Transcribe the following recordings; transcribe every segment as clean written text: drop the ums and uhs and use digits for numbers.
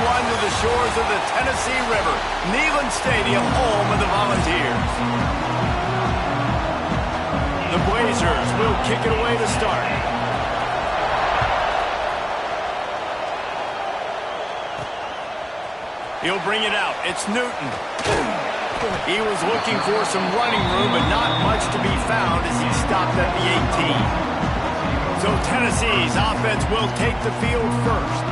everyone to the shores of the Tennessee River, Neyland Stadium, home of the Volunteers. The Blazers will kick it away to start. He'll bring it out. It's Newton. He was looking for some running room, but not much to be found as he stopped at the 18. So Tennessee's offense will take the field first.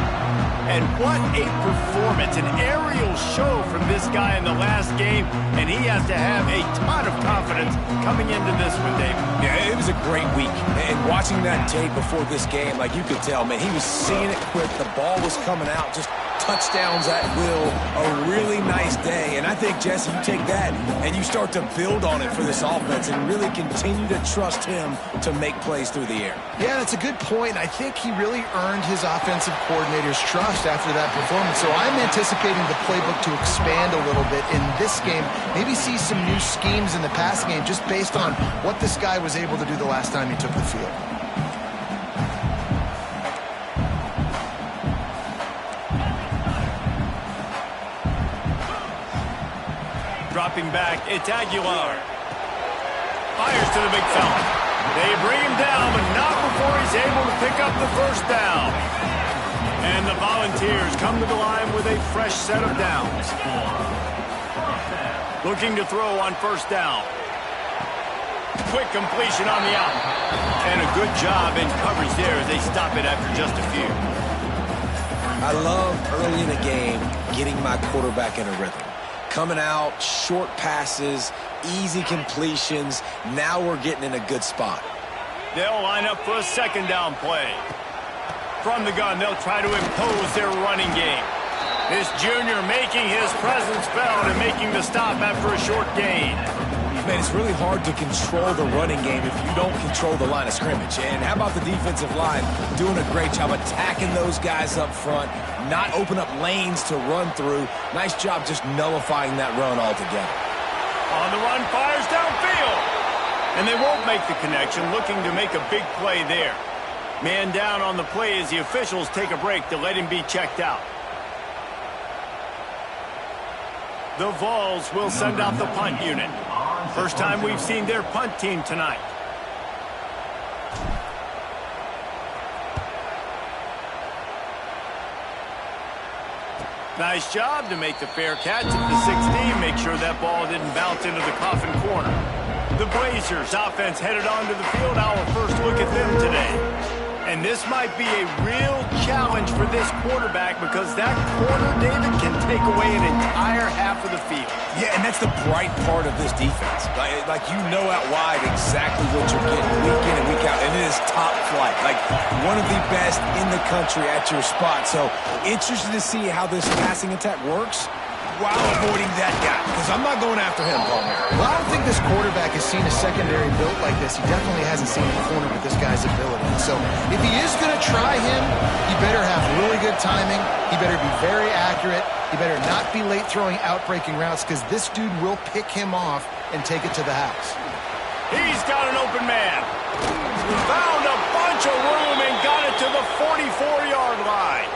And what a performance, an aerial show from this guy in the last game, and he has to have a ton of confidence coming into this one, David. Yeah, it was a great week, and watching that tape before this game, like you could tell, man, he was seeing it quick, the ball was coming out, just touchdowns at will, a really nice day. And I think, Jesse, you take that and you start to build on it for this offense and really continue to trust him to make plays through the air. Yeah, that's a good point. I think he really earned his offensive coordinator's trust after that performance. So I'm anticipating the playbook to expand a little bit in this game, maybe see some new schemes in the passing game just based on what this guy was able to do the last time he took the field. Dropping back, it's Aguilar. Fires to the big fella. They bring him down, but not before he's able to pick up the first down. And the Volunteers come to the line with a fresh set of downs. Looking to throw on first down. Quick completion on the out. And a good job in coverage there as they stop it after just a few. I love early in the game getting my quarterback in a rhythm. Coming out, short passes, easy completions. Now we're getting in a good spot. They'll line up for a second down play. From the gun, they'll try to impose their running game. This junior making his presence felt and making the stop after a short gain. Man, it's really hard to control the running game if you don't control the line of scrimmage. And how about the defensive line doing a great job attacking those guys up front, not open up lanes to run through. Nice job just nullifying that run altogether. On the run, fires downfield. And they won't make the connection, looking to make a big play there. Man down on the play as the officials take a break to let him be checked out. The Vols will send out the punt unit. First time we've seen their punt team tonight. Nice job to make the fair catch at the 16. Make sure that ball didn't bounce into the coffin corner. The Blazers offense headed onto the field. Our first look at them today. And this might be a real challenge for this quarterback because that corner, David, can take away an entire half of the field. Yeah, and that's the bright part of this defense. Like you know out wide exactly what you're getting week in and week out, and it is top flight. Like one of the best in the country at your spot. So interested to see how this passing attack works while avoiding that guy, because I'm not going after him, Palmer. Well, I don't think this quarterback has seen a secondary built like this. He definitely hasn't seen a corner with this guy's ability. So if he is going to try him, he better have really good timing. He better be very accurate. He better not be late throwing out-breaking routes because this dude will pick him off and take it to the house. He's got an open man. Found a bunch of room and got it to the 44-yard line.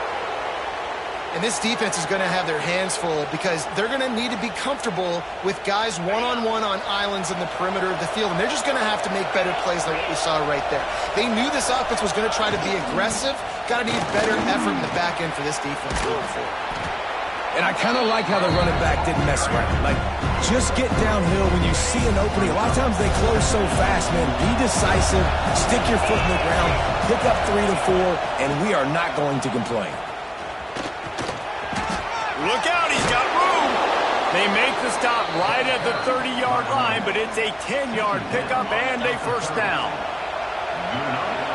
And this defense is going to have their hands full because they're going to need to be comfortable with guys one-on-one on islands in the perimeter of the field. And they're just going to have to make better plays like what we saw right there. They knew this offense was going to try to be aggressive. Got to need better effort in the back end for this defense moving forward. And I kind of like how the running back didn't mess around. Like, just get downhill when you see an opening. A lot of times they close so fast, man. Be decisive, stick your foot in the ground, pick up 3 to 4, and we are not going to complain. Look out, he's got room. They make the stop right at the 30-yard line, but it's a 10-yard pickup and a first down.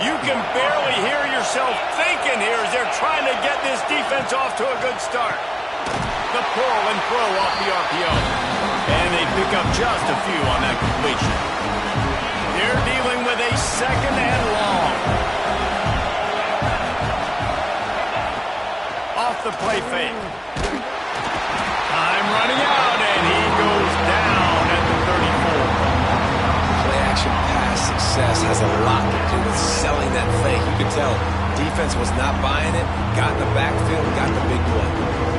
You can barely hear yourself thinking here as they're trying to get this defense off to a good start. The pull and throw off the RPO. And they pick up just a few on that completion. They're dealing with a second and long. Off the play fake. Time running out, and he goes down at the 34. Play-action pass success has a lot to do with selling that fake. You could tell defense was not buying it, got in the backfield, got the big play.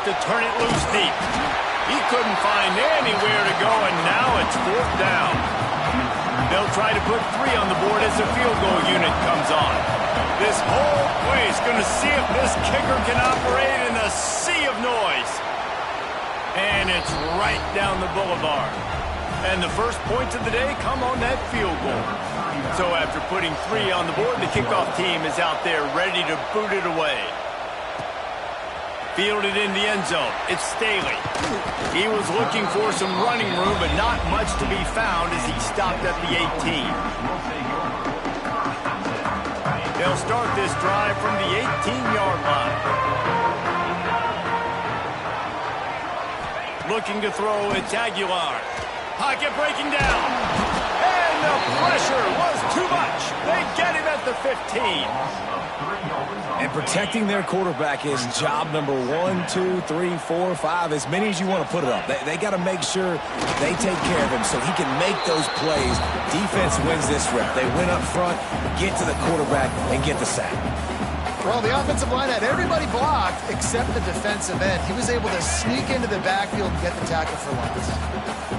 have to turn it loose deep. He couldn't find anywhere to go, and now it's 4th down. They'll try to put 3 on the board as the field goal unit comes on. This whole place going to see if this kicker can operate in the sea of noise. And it's right down the boulevard. And the first points of the day come on that field goal. So after putting 3 on the board, the kickoff team is out there ready to boot it away. Fielded in the end zone. It's Staley. He was looking for some running room, but not much to be found as he stopped at the 18. They'll start this drive from the 18-yard line. Looking to throw, it's Aguilar. Pocket breaking down. And the pressure was too much. They get him at the 15. And protecting their quarterback is job number 1, 2, 3, 4, 5, as many as you want to put it up. They got to make sure they take care of him so he can make those plays. Defense wins this rep. They win up front, get to the quarterback, and get the sack. Well, the offensive line had everybody blocked except the defensive end. He was able to sneak into the backfield and get the tackle for loss.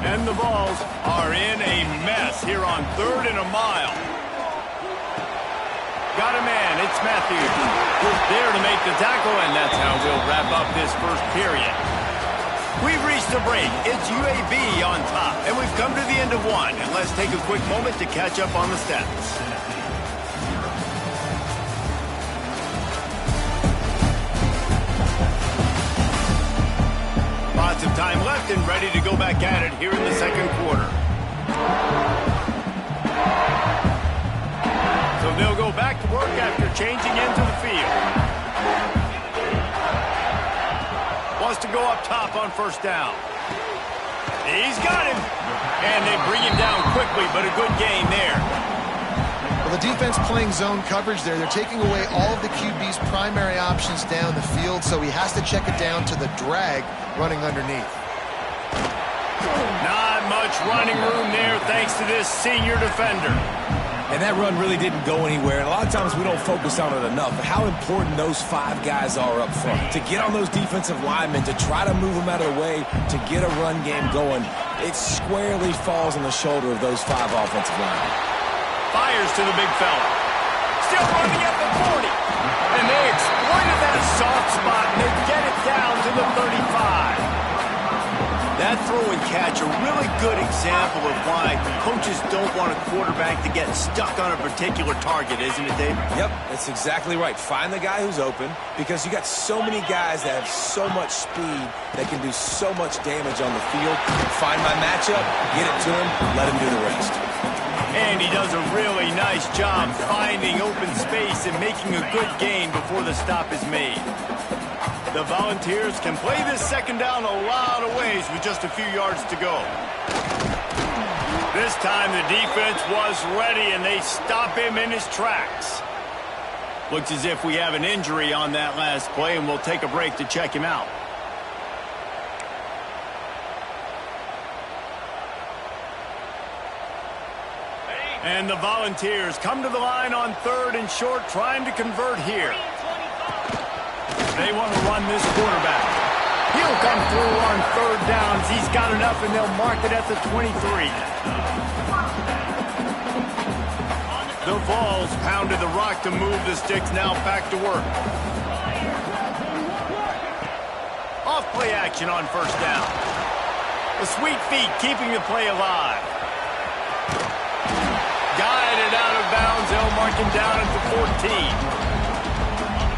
And the balls are in a mess here on 3rd and a mile. Got a man, it's Matthews. There to make the tackle, and that's how we'll wrap up this first period. We've reached a break. It's UAB on top, and we've come to the end of 1. And let's take a quick moment to catch up on the stats. Lots of time left and ready to go back at it here in the second quarter. So they'll go back to work after changing into the field. Wants to go up top on 1st down. He's got him. And they bring him down quickly, but a good gain there. Well, the defense playing zone coverage there. They're taking away all of the QB's primary options down the field, so he has to check it down to the drag running underneath. Not much running room there thanks to this senior defender. And that run really didn't go anywhere. And a lot of times we don't focus on it enough. But how important those 5 guys are up front. To get on those defensive linemen, to try to move them out of the way, to get a run game going, it squarely falls on the shoulder of those 5 offensive linemen. Fires to the big fella. Still running at the 40. And they exploited that soft spot, and they get it down to the 35. That throw and catch, a really good example of why coaches don't want a quarterback to get stuck on a particular target, isn't it, Dave? Yep, that's exactly right. Find the guy who's open, because you got so many guys that have so much speed that can do so much damage on the field. Find my matchup, get it to him, let him do the rest. And he does a really nice job finding open space and making a good gain before the stop is made. The Volunteers can play this second down a lot of ways with just a few yards to go. This time the defense was ready, and they stop him in his tracks. Looks as if we have an injury on that last play, and we'll take a break to check him out. And the Volunteers come to the line on 3rd and short, trying to convert here. They want to run this quarterback. He'll come through on 3rd downs. He's got enough, and they'll mark it at the 23. The Vols pounded the rock to move the sticks, now back to work. Off play action on 1st down. The sweet feet keeping the play alive. Guided out of bounds. They'll mark him down at the 14.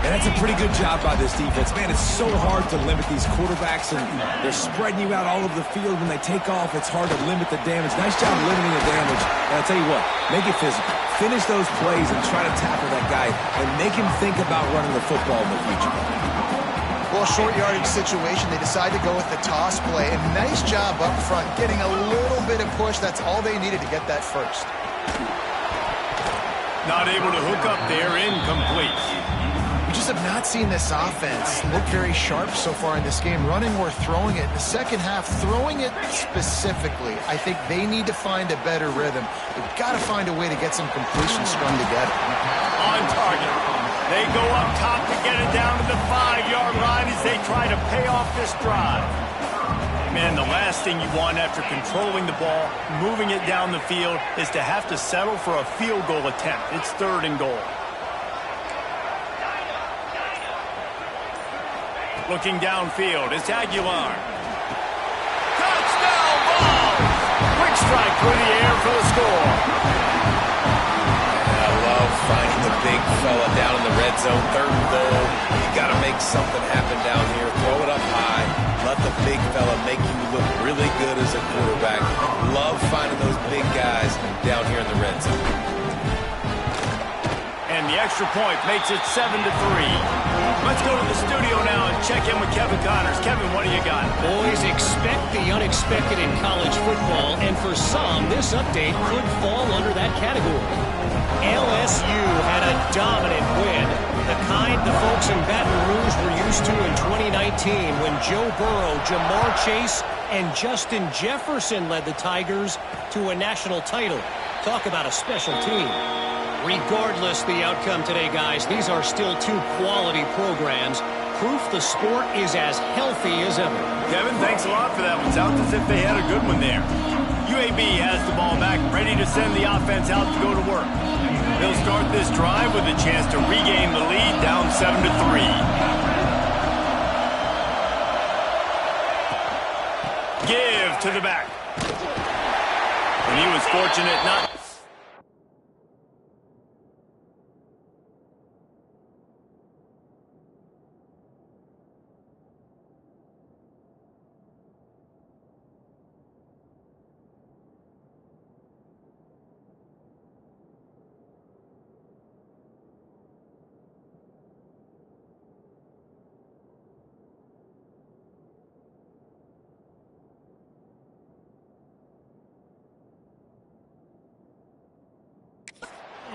And that's a pretty good job by this defense. Man, it's so hard to limit these quarterbacks, and they're spreading you out all over the field. When they take off, it's hard to limit the damage. Nice job limiting the damage. And I'll tell you what, make it physical. Finish those plays and try to tackle that guy and make him think about running the football in the future. Well, short yardage situation, they decide to go with the toss play. And nice job up front, getting a little bit of push. That's all they needed to get that first. Not able to hook up there, incomplete. We just have not seen this offense look very sharp so far in this game, running or throwing it. In the second half, throwing it specifically, I think they need to find a better rhythm. They've got to find a way to get some completions strung together. On target. They go up top to get it down to the 5-yard line as they try to pay off this drive. Man, the last thing you want after controlling the ball, moving it down the field, is to have to settle for a field goal attempt. It's 3rd and goal. Looking downfield, it's Aguilar. Touchdown ball! Quick strike through the air for the score. I love finding the big fella down in the red zone, 3rd and goal. You got to make something happen down here. Throw it up high. Let the big fella make you look really good as a quarterback. Love finding those big guys down here in the red zone. And the extra point makes it 7-3. Let's go to the studio now and check in with Kevin Connors. Kevin, what do you got? Boys, expect the unexpected in college football, and for some, this update could fall under that category. LSU had a dominant win, the kind the folks in Baton Rouge were used to in 2019 when Joe Burrow, Jamar Chase, and Justin Jefferson led the Tigers to a national title. Talk about a special team. Regardless the outcome today, guys, these are still 2 quality programs. Proof the sport is as healthy as ever. Kevin, thanks a lot for that one. Sounds as if they had a good one there. UAB has the ball back, ready to send the offense out to go to work. They'll start this drive with a chance to regain the lead, down 7-3. Give to the back. And he was fortunate not...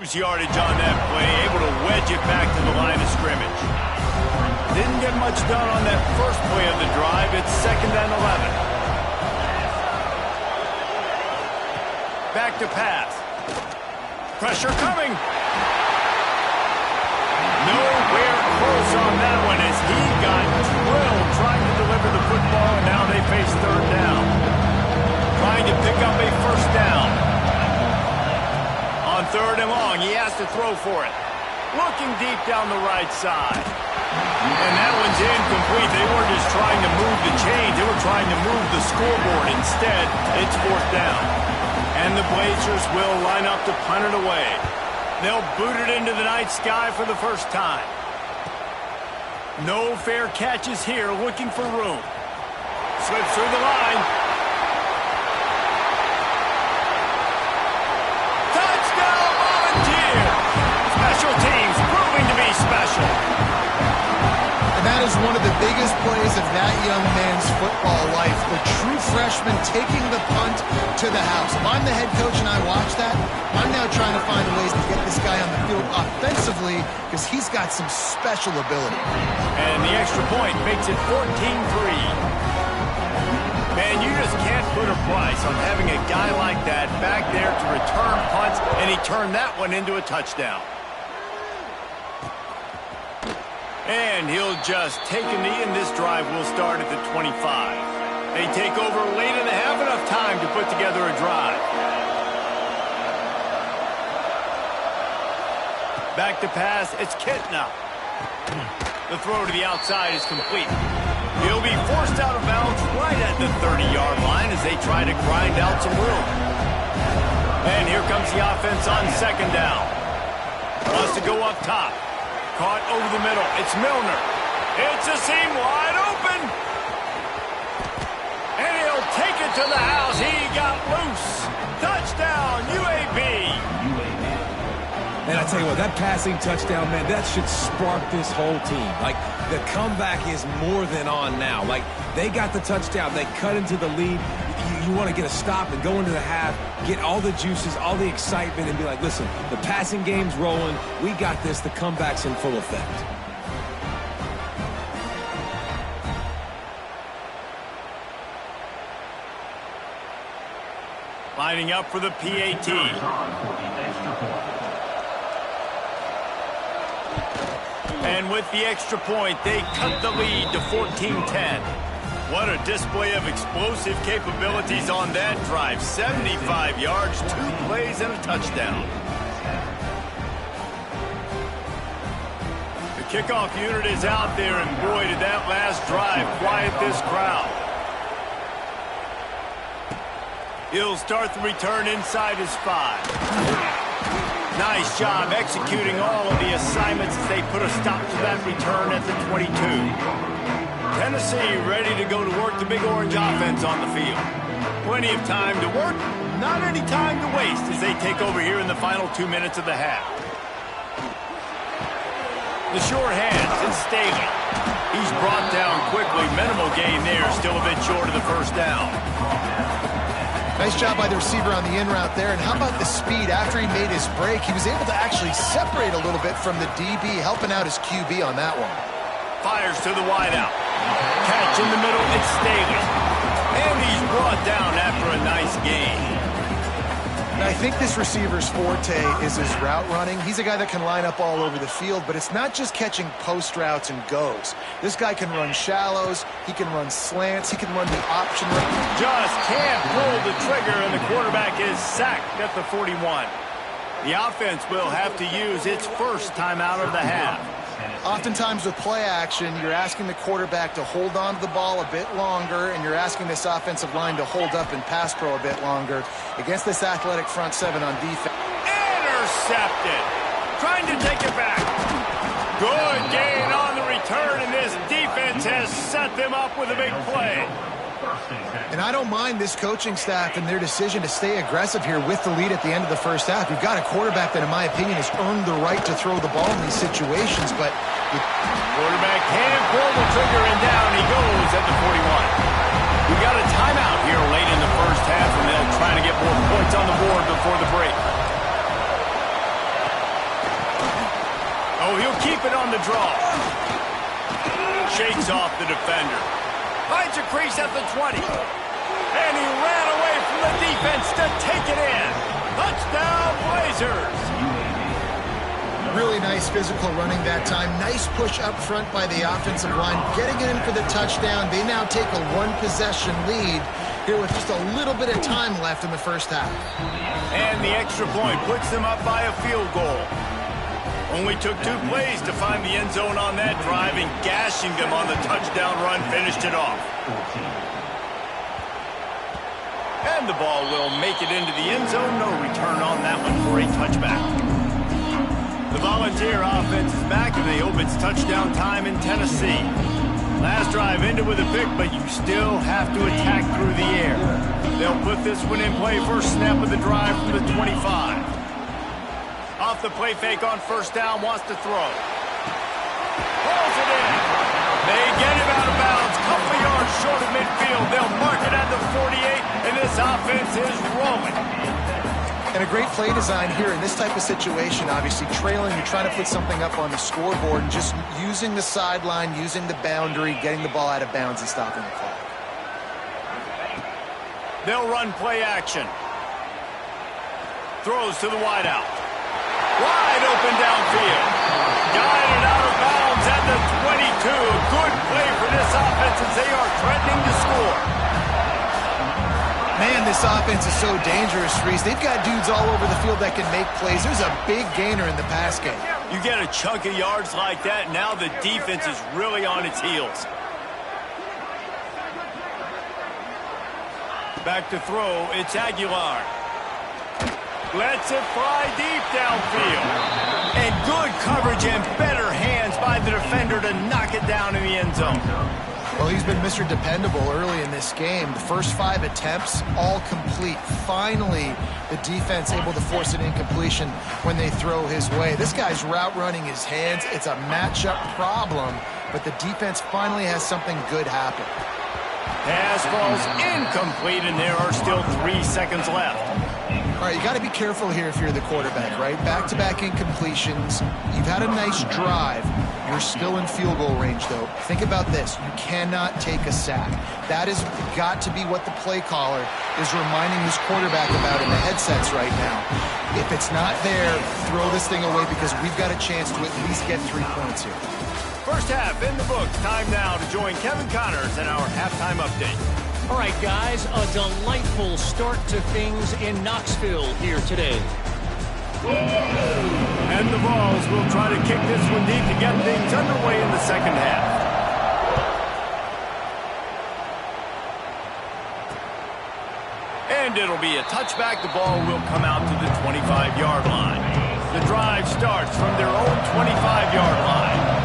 Yardage on that play, able to wedge it back to the line of scrimmage. Didn't get much done on that first play of the drive. It's 2nd and 11. Back to pass. Pressure coming. Nowhere close on that one as he got drilled trying to deliver the football, and now they face 3rd down. Trying to pick up a 1st down. On 3rd and long, he has to throw for it. Looking deep down the right side. And that one's incomplete. They weren't just trying to move the chains. They were trying to move the scoreboard. Instead, it's 4th down. And the Blazers will line up to punt it away. They'll boot it into the night sky for the first time. No fair catches here, looking for room. Slips through the line. Special teams proving to be special. And that is one of the biggest plays of that young man's football life. The true freshman taking the punt to the house. If I'm the head coach and I watch that, I'm now trying to find ways to get this guy on the field offensively because he's got some special ability. And the extra point makes it 14-3. Man, you just can't put a price on having a guy like that back there to return punts, and he turned that one into a touchdown. And he'll just take a knee, and this drive will start at the 25. They take over late in the half, enough time to put together a drive. Back to pass, it's Kitna. The throw to the outside is complete. He'll be forced out of bounds right at the 30-yard line as they try to grind out some room. And here comes the offense on 2nd down. Wants to go up top. Caught over the middle. It's Milner. It's a seam wide open. And he'll take it to the house. He got loose. Touchdown, UAB. And I tell you what, that passing touchdown, man, that should spark this whole team. Like, the comeback is more than on now. Like, they got the touchdown. They cut into the lead. You want to get a stop and go into the half, get all the juices, all the excitement, and be like, listen, the passing game's rolling. We got this. The comeback's in full effect. Lining up for the PAT. And with the extra point, they cut the lead to 14-10. What a display of explosive capabilities on that drive. 75 yards, 2 plays, and a touchdown. The kickoff unit is out there, and boy, did that last drive quiet this crowd. He'll start the return inside his 5. Nice job executing all of the assignments as they put a stop to that return at the 22. Tennessee ready to go to work the Big Orange offense on the field. Plenty of time to work, not any time to waste as they take over here in the final 2 minutes of the half. The short hands, it's Staley. He's brought down quickly. Minimal gain there, still a bit short of the first down. Nice job by the receiver on the in route there. And how about the speed? After he made his break, he was able to actually separate a little bit from the DB, helping out his QB on that one. Fires to the wideout. Catch in the middle, it's Staley. And he's brought down after a nice gain. And I think this receiver's forte is his route running. He's a guy that can line up all over the field, but it's not just catching post routes and goes. This guy can run shallows, he can run slants, he can run the option route. Just can't pull the trigger, and the quarterback is sacked at the 41. The offense will have to use its first timeout of the half. Oftentimes with play action, you're asking the quarterback to hold on to the ball a bit longer, and you're asking this offensive line to hold up and pass pro a bit longer. Against this athletic front 7 on defense. Intercepted. Trying to take it back. Good gain on the return, and this defense has set them up with a big play. And I don't mind this coaching staff and their decision to stay aggressive here with the lead at the end of the first half. You've got a quarterback that, in my opinion, has earned the right to throw the ball in these situations, but quarterback can pull the trigger, and down he goes at the 41. We got a timeout here late in the first half, and they'll try to get more points on the board before the break. Oh, he'll keep it on the draw. Shakes off the defender. Finds a crease at the 20. And he ran away from the defense to take it in. Touchdown, Blazers. Really nice physical running that time. Nice push up front by the offensive line. Getting it in for the touchdown. They now take a 1-possession lead here with just a little bit of time left in the first half. And the extra point puts them up by a field goal. Only took 2 plays to find the end zone on that drive, and gashing them on the touchdown run finished it off. And the ball will make it into the end zone. No return on that one for a touchback. The Volunteer offense is back, and they hope it's touchdown time in Tennessee. Last drive ended with a pick, but you still have to attack through the air. They'll put this one in play first snap of the drive from the 25. Off the play fake on first down, wants to throw. Pulls it in. They get him out of bounds, couple of yards short of midfield. They'll mark it at the 48, and this offense is rolling. And a great play design here in this type of situation. Obviously trailing, you're trying to put something up on the scoreboard, and just using the sideline, using the boundary, getting the ball out of bounds and stopping the clock. They'll run play action. Throws to the wideout. Wide open downfield. Guided out of bounds at the 22. Good play for this offense as they are threatening to score. Man, this offense is so dangerous, Reese. They've got dudes all over the field that can make plays. There's a big gainer in the pass game. You get a chunk of yards like that, now the defense is really on its heels. Back to throw, it's Aguilar. Lets it fly deep downfield. And good coverage and better hands by the defender to knock it down in the end zone. Well, he's been Mr. Dependable early in this game. The first 5 attempts, all complete. Finally, the defense able to force an incompletion when they throw his way. This guy's route running his hands. It's a matchup problem, but the defense finally has something good happen. Pass falls incomplete, and there are still 3 seconds left. All right, you got to be careful here if you're the quarterback, right? Back-to-back incompletions. You've had a nice drive. You're still in field goal range, though. Think about this. You cannot take a sack. That has got to be what the play caller is reminding his quarterback about in the headsets right now. If it's not there, throw this thing away because we've got a chance to at least get 3 points here. First half in the books. Time now to join Kevin Connors in our halftime update. All right, guys, a delightful start to things in Knoxville here today. And the Vols will try to kick this one deep to get things underway in the second half. And it'll be a touchback. The ball will come out to the 25-yard line. The drive starts from their own 25-yard line.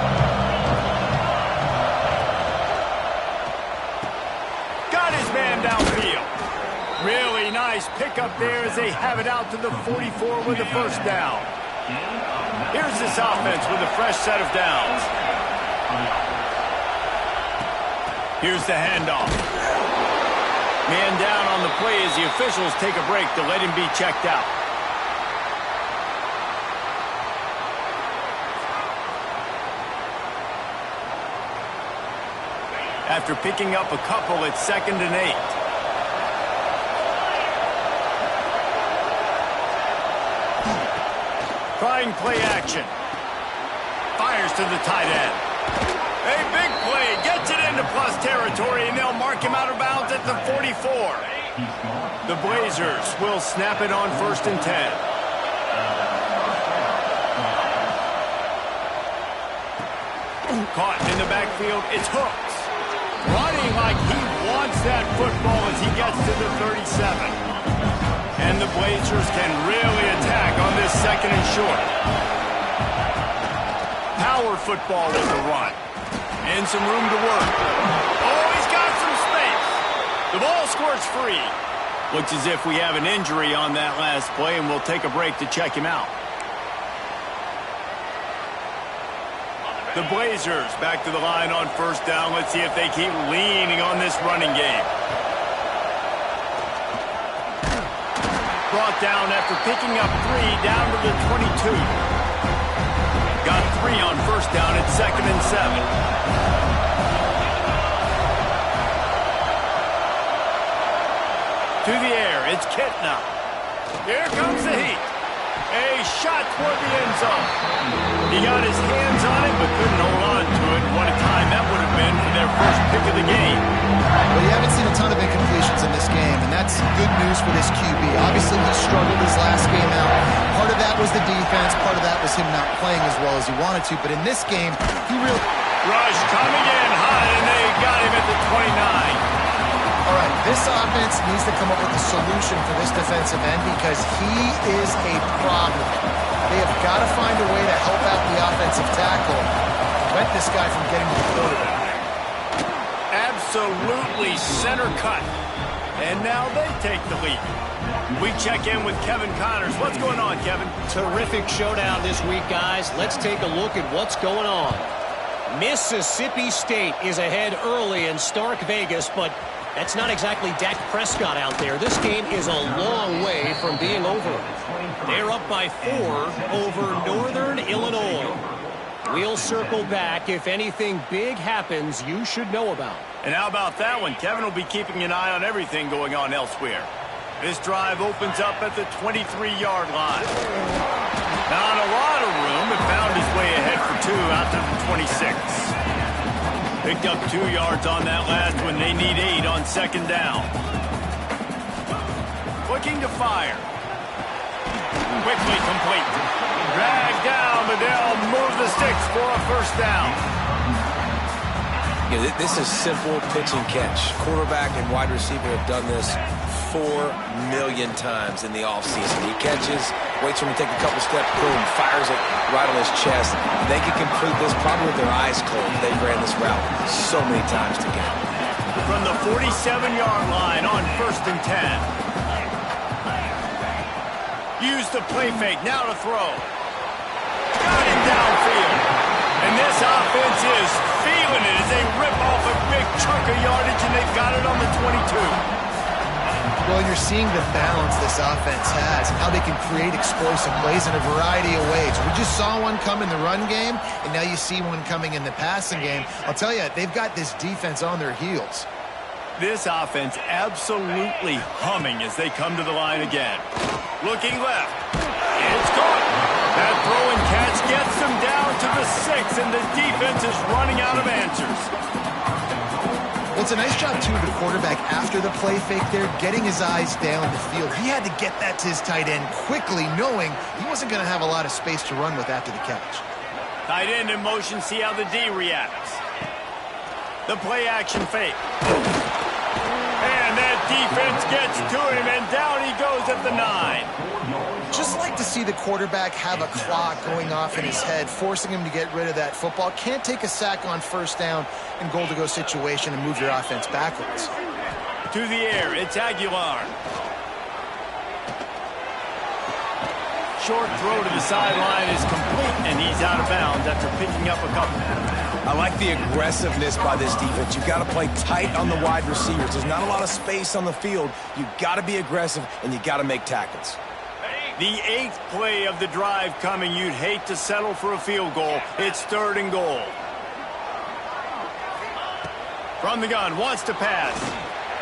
Downfield. Really nice pickup there as they have it out to the 44 with the first down. Here's this offense with a fresh set of downs. Here's the handoff. Man down on the play as the officials take a break to let him be checked out. After picking up a couple, it's 2nd and 8. Trying play action. Fires to the tight end. A big play. Gets it into plus territory, and they'll mark him out of bounds at the 44. The Blazers will snap it on 1st and 10. Caught in the backfield. It's Hooks. Running like he wants that football as he gets to the 37. And the Blazers can really attack on this 2nd and short. Power football with the run. And some room to work. Oh, he's got some space. The ball squirts free. Looks as if we have an injury on that last play, and we'll take a break to check him out. The Blazers back to the line on 1st down. Let's see if they keep leaning on this running game. Brought down after picking up 3 down to the 22. Got 3 on 1st down. It's 2nd and 7. To the air. It's Kitna. Here comes the heat. A shot toward the end zone. He got his hands on it, but couldn't hold on to it. What a time that would have been for their first pick of the game. Well, you haven't seen a ton of incompletions in this game, and that's good news for this QB. Obviously, he struggled his last game out. Part of that was the defense. Part of that was him not playing as well as he wanted to. But in this game, he really... Rush coming in hot, and they got him at the 29. All right, this offense needs to come up with a solution for this defensive end because he is a problem. They have got to find a way to help out the offensive tackle, prevent this guy from getting to the quarterback. Absolutely center cut. And now they take the lead. We check in with Kevin Connors. What's going on, Kevin? Terrific showdown this week, guys. Let's take a look at what's going on. Mississippi State is ahead early in Stark Vegas, but that's not exactly Dak Prescott out there. This game is a long way from being over. They're up by 4 over Northern Illinois. We'll circle back if anything big happens you should know about. And how about that one? Kevin will be keeping an eye on everything going on elsewhere. This drive opens up at the 23-yard line. Not a lot of room, but found his way ahead for 2 out to the 26. Picked up 2 yards on that last one. They need 8 on 2nd down. Looking to fire. Quickly complete. Dragged down, but they'll move the sticks for a 1st down. Yeah, this is simple pitch and catch. Quarterback and wide receiver have done this 4 million times in the offseason. He catches, waits for him to take a couple steps, boom, fires it right on his chest. They can complete this probably with their eyes closed. They ran this route so many times together. From the 47-yard line on 1st and 10. Use the play fake, now to throw. Got him downfield. And this offense is feeling it as they rip off a big chunk of yardage, and they've got it on the 22. Well, you're seeing the balance this offense has and how they can create explosive plays in a variety of ways. We just saw one come in the run game, and now you see one coming in the passing game. I'll tell you, they've got this defense on their heels. This offense absolutely humming as they come to the line again. Looking left. It's caught. That throw and catch gets them down to the 6, and the defense is running out of answers. Well, it's a nice job, too, of the quarterback after the play fake there, getting his eyes down the field. He had to get that to his tight end quickly, knowing he wasn't going to have a lot of space to run with after the catch. Tight end in motion, see how the D reacts. The play action fake. And that defense gets to him, and down he goes at the 9. Just like to see the quarterback have a clock going off in his head, forcing him to get rid of that football. Can't take a sack on first down in goal-to-go situation and move your offense backwards. To the air, it's Aguilar. Short throw to the sideline is complete, and he's out of bounds after picking up a couple. I like the aggressiveness by this defense. You've got to play tight on the wide receivers. There's not a lot of space on the field. You've got to be aggressive, and you've got to make tackles. The 8th play of the drive coming. You'd hate to settle for a field goal. It's 3rd and goal. From the gun, wants to pass.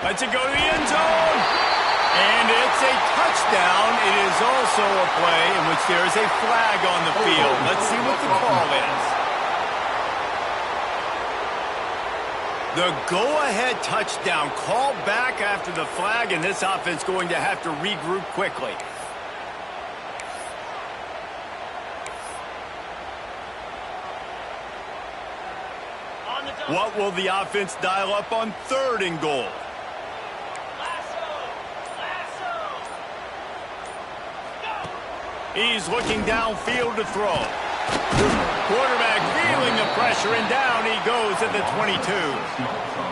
Lets it go to the end zone. And it's a touchdown. It is also a play in which there is a flag on the field. Let's see what the call is. The go-ahead touchdown called back after the flag, and this offense going to have to regroup quickly. What will the offense dial up on 3rd and goal? He's looking downfield to throw. Quarterback feeling the pressure, and down he goes at the 22.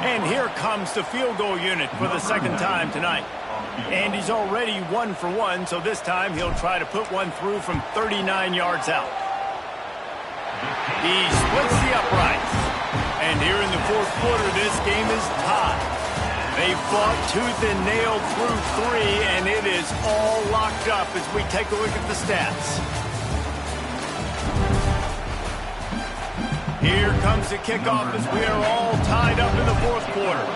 And here comes the field goal unit for the 2nd time tonight. And he's already 1 for 1, so this time he'll try to put one through from 39 yards out. He splits the uprights. And here in the 4th quarter, this game is tied. They fought tooth and nail through 3, and it is all locked up as we take a look at the stats. Here comes the kickoff as we are all tied up in the 4th quarter.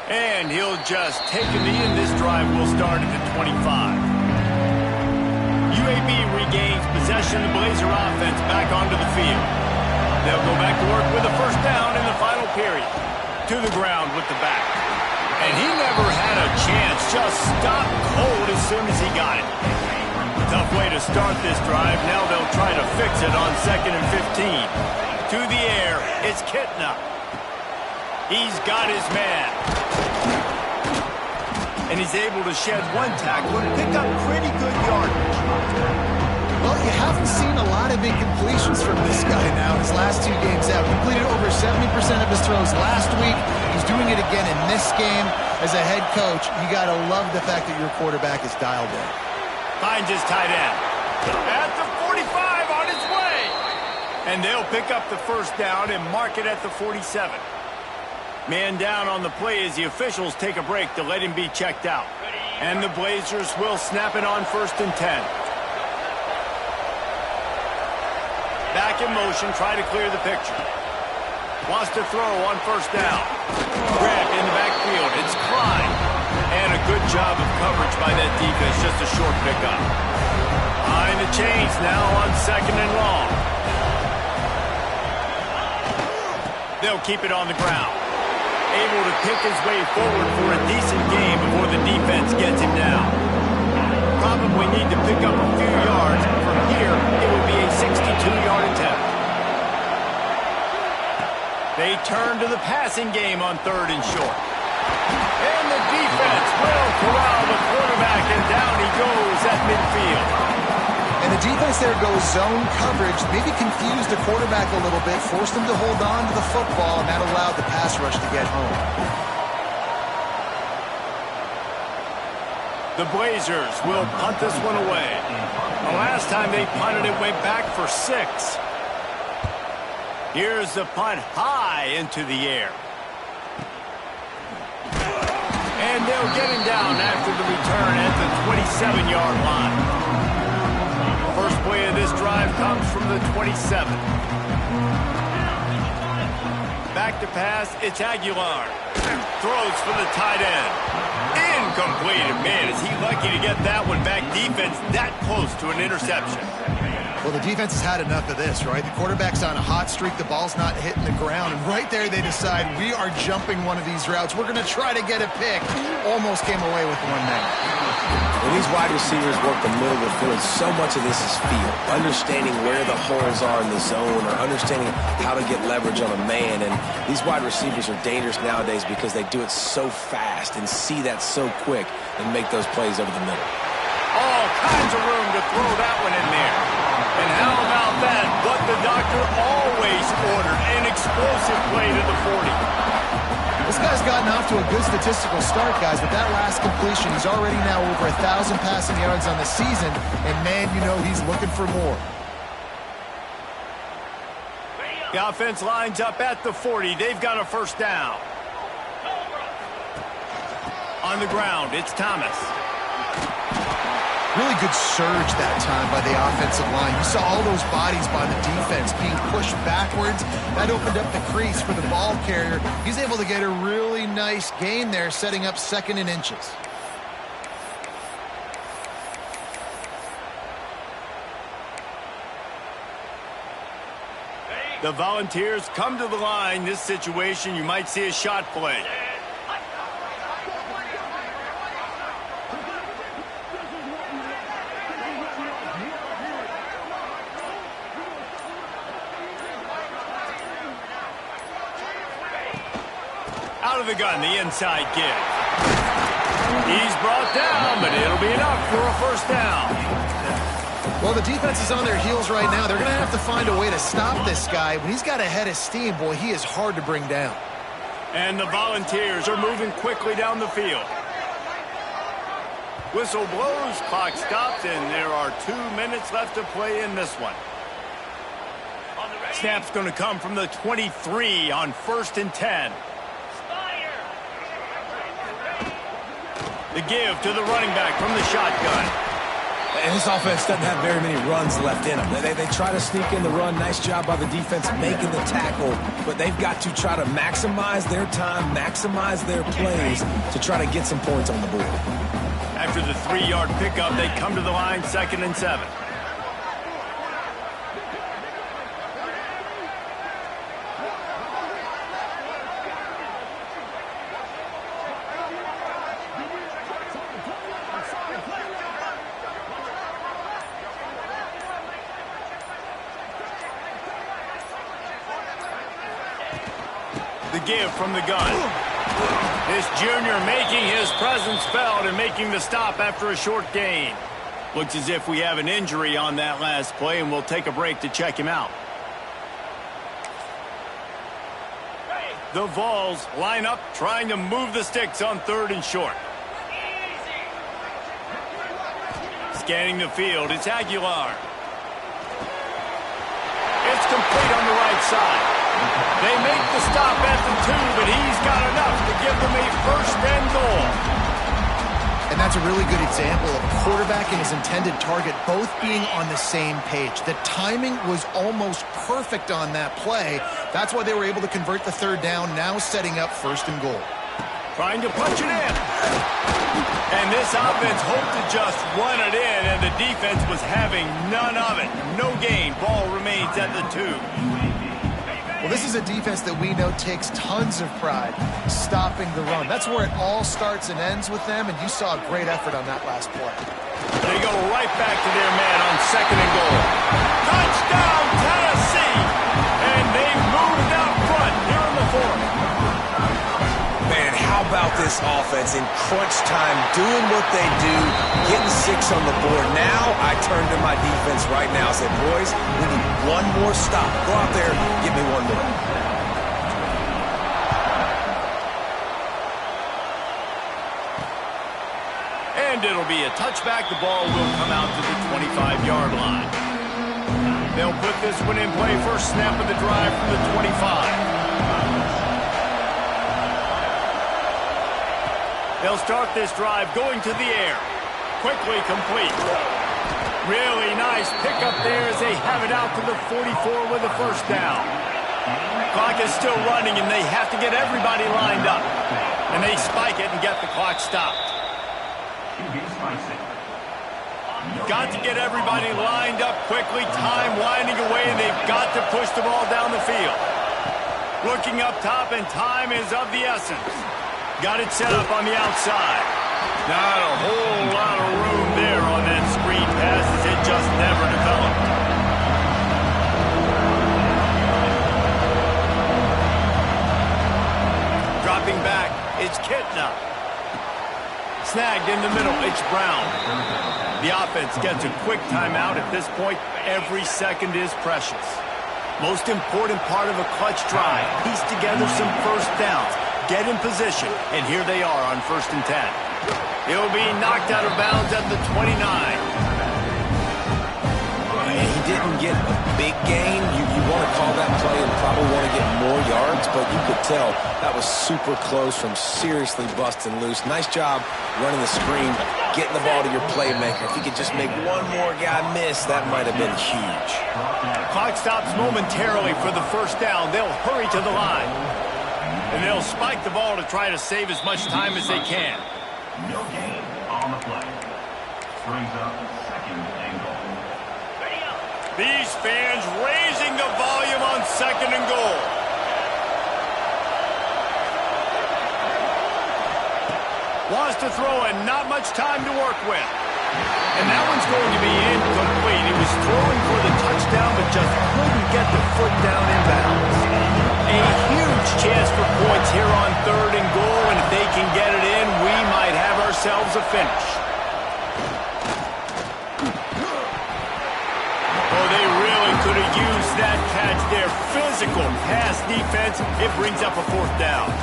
And he'll just take a knee, and this drive will start at the 25. UAB regains possession of the Blazer offense back onto the field. They'll go back to work with a 1st down in the final period. To the ground with the back. And he never had a chance, just stopped cold as soon as he got it. Tough way to start this drive. Now they'll try to fix it on 2nd and 15. To the air, it's Kitna. He's got his man. And he's able to shed 1 tackle and pick up pretty good yardage. Well, you haven't seen a lot of incompletions from this guy now his last 2 games out. Completed over 70% of his throws last week. He's doing it again in this game. As a head coach, you got to love the fact that your quarterback is dialed in. Finds his tight end. At the 45 on his way. And they'll pick up the 1st down and mark it at the 47. Man down on the play as the officials take a break to let him be checked out. And the Blazers will snap it on 1st and 10. Back in motion, try to clear the picture. Wants to throw on 1st down. Grab in the backfield. It's Klein. And a good job of coverage by that defense. Just a short pickup. Behind the chains now on 2nd and long. They'll keep it on the ground. Able to pick his way forward for a decent game before the defense gets him down. Probably need to pick up a few yards. From here, it will be a 62-yard attempt. They turn to the passing game on 3rd and short. And the defense will corral the quarterback, and down he goes at midfield. And the defense there goes zone coverage, maybe confused the quarterback a little bit, forced him to hold on to the football, and that allowed the pass rush to get home. The Blazers will punt this one away. The last time they punted, it went back for 6. Here's the punt high into the air. And they'll get him down after the return at the 27-yard line. First play of this drive comes from the 27. Back to pass, it's Aguilar. Throws for the tight end. Incomplete. Man, is he lucky to get that one back. Defense that close to an interception. Well, the defense has had enough of this, right? The quarterback's on a hot streak. The ball's not hitting the ground. And right there, they decide, we are jumping one of these routes. We're going to try to get a pick. Almost came away with one man. When these wide receivers work the middle of the field, so much of this is feel. Understanding where the holes are in the zone or understanding how to get leverage on a man. And these wide receivers are dangerous nowadays because they do it so fast and see that so quick and make those plays over the middle. All kinds of room to throw that one in there. And how about that? What the doctor always ordered, an explosive play to the 40. This guy's gotten off to a good statistical start, guys, but that last completion, he's already now over 1,000 passing yards on the season, and man, you know he's looking for more. The offense lines up at the 40. They've got a first down. On the ground, it's Thomas. Really good surge that time by the offensive line. You saw all those bodies by the defense being pushed backwards. That opened up the crease for the ball carrier. He's able to get a really nice gain there, setting up 2nd and inches. The Volunteers come to the line. This situation, you might see a shot play. Out of the gun, the inside kick. He's brought down, but it'll be enough for a first down. Well, the defense is on their heels right now. They're going to have to find a way to stop this guy. When he's got a head of steam, boy, he is hard to bring down. And the Volunteers are moving quickly down the field. Whistle blows, clock stops, and there are 2 minutes left to play in this one. Snap's going to come from the 23 on 1st and 10. The give to the running back from the shotgun. And this offense doesn't have very many runs left in them. They try to sneak in the run. Nice job by the defense making the tackle. But they've got to try to maximize their time, maximize their plays to try to get some points on the board. After the 3-yard pickup, they come to the line 2nd and 7. The give from the gun. This junior making his presence felt and making the stop after a short gain. Looks as if we have an injury on that last play, and we'll take a break to check him out. The Vols line up, trying to move the sticks on 3rd and short. Scanning the field, it's Aguilar. It's complete on the right side. They make the stop at the 2, but he's got enough to give them a 1st and goal. And that's a really good example of a quarterback and his intended target both being on the same page. The timing was almost perfect on that play. That's why they were able to convert the 3rd down, now setting up 1st and goal. Trying to punch it in. And this offense hoped to just run it in, and the defense was having none of it. No gain. Ball remains at the 2. Well, this is a defense that we know takes tons of pride stopping the run. That's where it all starts and ends with them, and you saw a great effort on that last play. They go right back to their man on 2nd and goal. Touchdown, Tennessee! And they moved out front here in the 4th. Man, how about this offense in crunch time, doing what they do, getting 6 on the board. Now I turn to my defense right now and say, boys, we need one more stop. Go out there, give me one more. And it'll be a touchback. The ball will come out to the 25-yard line. They'll put this one in play. First snap of the drive from the 25. They'll start this drive going to the air. Quickly complete. Really nice pickup there as they have it out to the 44 with a first down. Clock is still running, and they have to get everybody lined up. And they spike it and get the clock stopped. Got to get everybody lined up quickly. Time winding away, and they've got to push the ball down the field. Looking up top, and time is of the essence. Got it set up on the outside. Not a whole lot of room there on that screen pass, as it just never developed. Dropping back, it's Kitna. Snagged in the middle, it's Brown. The offense gets a quick timeout at this point. Every second is precious. Most important part of a clutch drive, piece together some first downs, get in position, and here they are on 1st and 10. He'll be knocked out of bounds at the 29. He didn't get a big gain. You want to call that play and probably want to get more yards, but you could tell that was super close from seriously busting loose. Nice job running the screen, getting the ball to your playmaker. If he could just make one more guy miss, that might have been huge. Clock stops momentarily for the first down. They'll hurry to the line. And they'll spike the ball to try to save as much time as they can. No gain on the play. Brings up 2nd and goal. These fans raising the volume on 2nd and goal. Wants to throw and not much time to work with. And that one's going to be incomplete. He was throwing for the touchdown, but just couldn't get the foot down in bounds. A huge chance for points here on 3rd and goal, and if they can get it in, we might have ourselves a finish. Oh, they really could have used that catch there. Physical pass defense. It brings up a 4th down.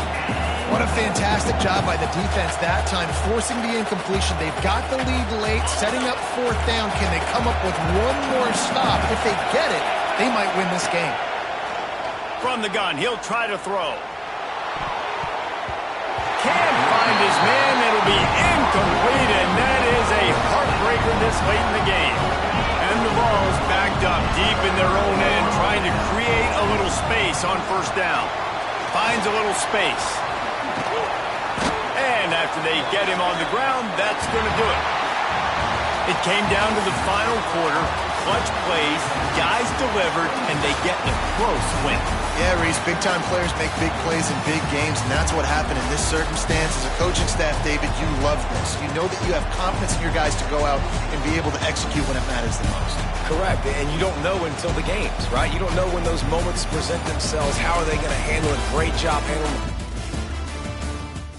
What a fantastic job by the defense that time, forcing the incompletion. They've got the lead late, setting up 4th down. Can they come up with one more stop? If they get it, they might win this game. From the gun, he'll try to throw. Can't find his man. It'll be incomplete, and that is a heartbreaker this late in the game. And the ball's backed up deep in their own end, trying to create a little space on 1st down. Finds a little space. And after they get him on the ground, that's going to do it. It came down to the final quarter. Clutch plays, guys delivered, and they get a close win. Yeah, Reese, big-time players make big plays in big games, and that's what happened in this circumstance. As a coaching staff, David, you love this. You know that you have confidence in your guys to go out and be able to execute when it matters the most. Correct, and you don't know until the games, right? You don't know when those moments present themselves. How are they going to handle it? Great job handling